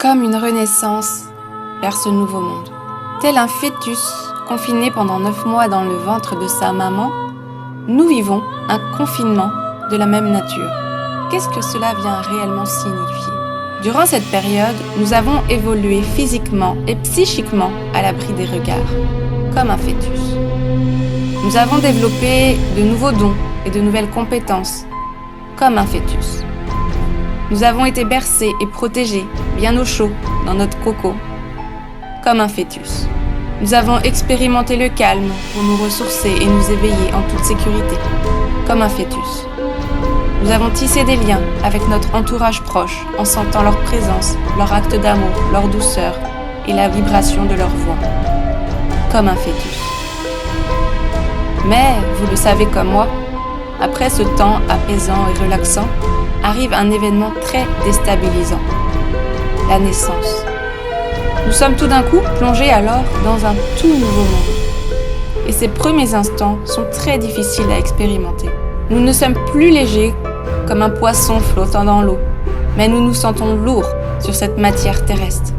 comme une renaissance vers ce nouveau monde. Tel un fœtus confiné pendant 9 mois dans le ventre de sa maman, nous vivons un confinement de la même nature. Qu'est-ce que cela vient réellement signifier ? Durant cette période, nous avons évolué physiquement et psychiquement à l'abri des regards, comme un fœtus. Nous avons développé de nouveaux dons et de nouvelles compétences, comme un fœtus. Nous avons été bercés et protégés, bien au chaud, dans notre coco, comme un fœtus. Nous avons expérimenté le calme pour nous ressourcer et nous éveiller en toute sécurité, comme un fœtus. Nous avons tissé des liens avec notre entourage proche en sentant leur présence, leur acte d'amour, leur douceur et la vibration de leur voix, comme un fœtus. Mais, vous le savez comme moi, après ce temps apaisant et relaxant, arrive un événement très déstabilisant, la naissance. Nous sommes tout d'un coup plongés alors dans un tout nouveau monde. Et ces premiers instants sont très difficiles à expérimenter. Nous ne sommes plus légers comme un poisson flottant dans l'eau, mais nous nous sentons lourds sur cette matière terrestre.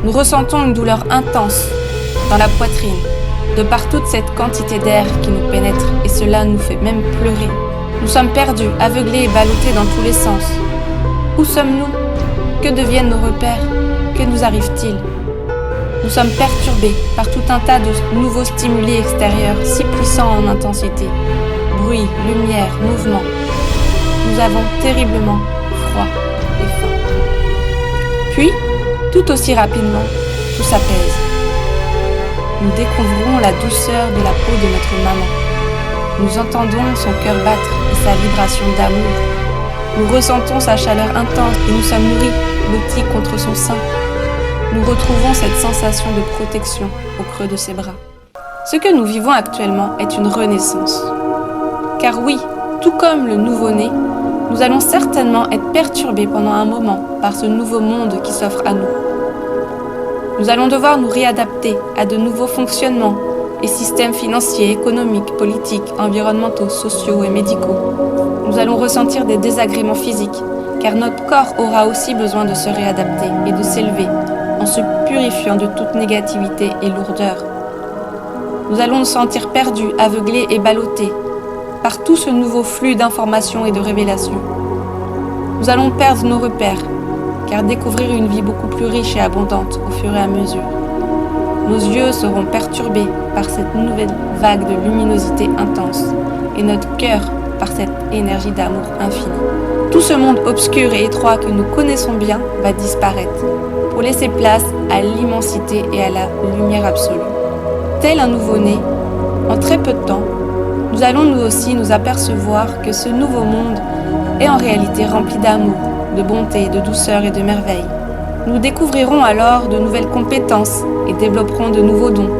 Nous ressentons une douleur intense dans la poitrine, de par toute cette quantité d'air qui nous pénètre, et cela nous fait même pleurer. Nous sommes perdus, aveuglés et ballottés dans tous les sens. Où sommes-nous ? Que deviennent nos repères ? Que nous arrive-t-il ? Nous sommes perturbés par tout un tas de nouveaux stimuli extérieurs si puissants en intensité. Bruit, lumière, mouvement. Nous avons terriblement froid et faim. Puis, tout aussi rapidement, tout s'apaise. Nous découvrons la douceur de la peau de notre maman. Nous entendons son cœur battre et sa vibration d'amour. Nous ressentons sa chaleur intense et nous sommes nourris, blottis contre son sein. Nous retrouvons cette sensation de protection au creux de ses bras. Ce que nous vivons actuellement est une renaissance. Car oui, tout comme le nouveau-né, nous allons certainement être perturbés pendant un moment par ce nouveau monde qui s'offre à nous. Nous allons devoir nous réadapter à de nouveaux fonctionnements et systèmes financiers, économiques, politiques, environnementaux, sociaux et médicaux. Nous allons ressentir des désagréments physiques, car notre corps aura aussi besoin de se réadapter et de s'élever en se purifiant de toute négativité et lourdeur. Nous allons nous sentir perdus, aveuglés et ballottés par tout ce nouveau flux d'informations et de révélations. Nous allons perdre nos repères, car découvrir une vie beaucoup plus riche et abondante au fur et à mesure. Nos yeux seront perturbés par cette nouvelle vague de luminosité intense et notre cœur par cette énergie d'amour infini. Tout ce monde obscur et étroit que nous connaissons bien va disparaître pour laisser place à l'immensité et à la lumière absolue. Tel un nouveau-né, en très peu de temps, nous allons nous aussi nous apercevoir que ce nouveau monde est en réalité rempli d'amour, de bonté, de douceur et de merveille. Nous découvrirons alors de nouvelles compétences et développerons de nouveaux dons.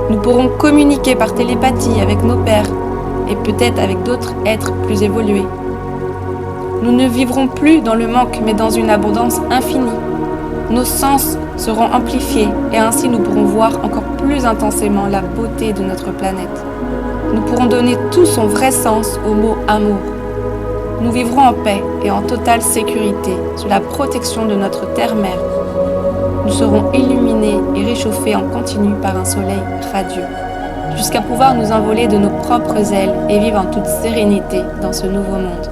Nous pourrons communiquer par télépathie avec nos pères et peut-être avec d'autres êtres plus évolués. Nous ne vivrons plus dans le manque mais dans une abondance infinie. Nos sens seront amplifiés et ainsi nous pourrons voir encore plus intensément la beauté de notre planète. Nous pourrons donner tout son vrai sens au mot amour. Nous vivrons en paix et en totale sécurité sous la protection de notre terre-mère. Nous serons illuminés et réchauffés en continu par un soleil radieux, jusqu'à pouvoir nous envoler de nos propres ailes et vivre en toute sérénité dans ce nouveau monde.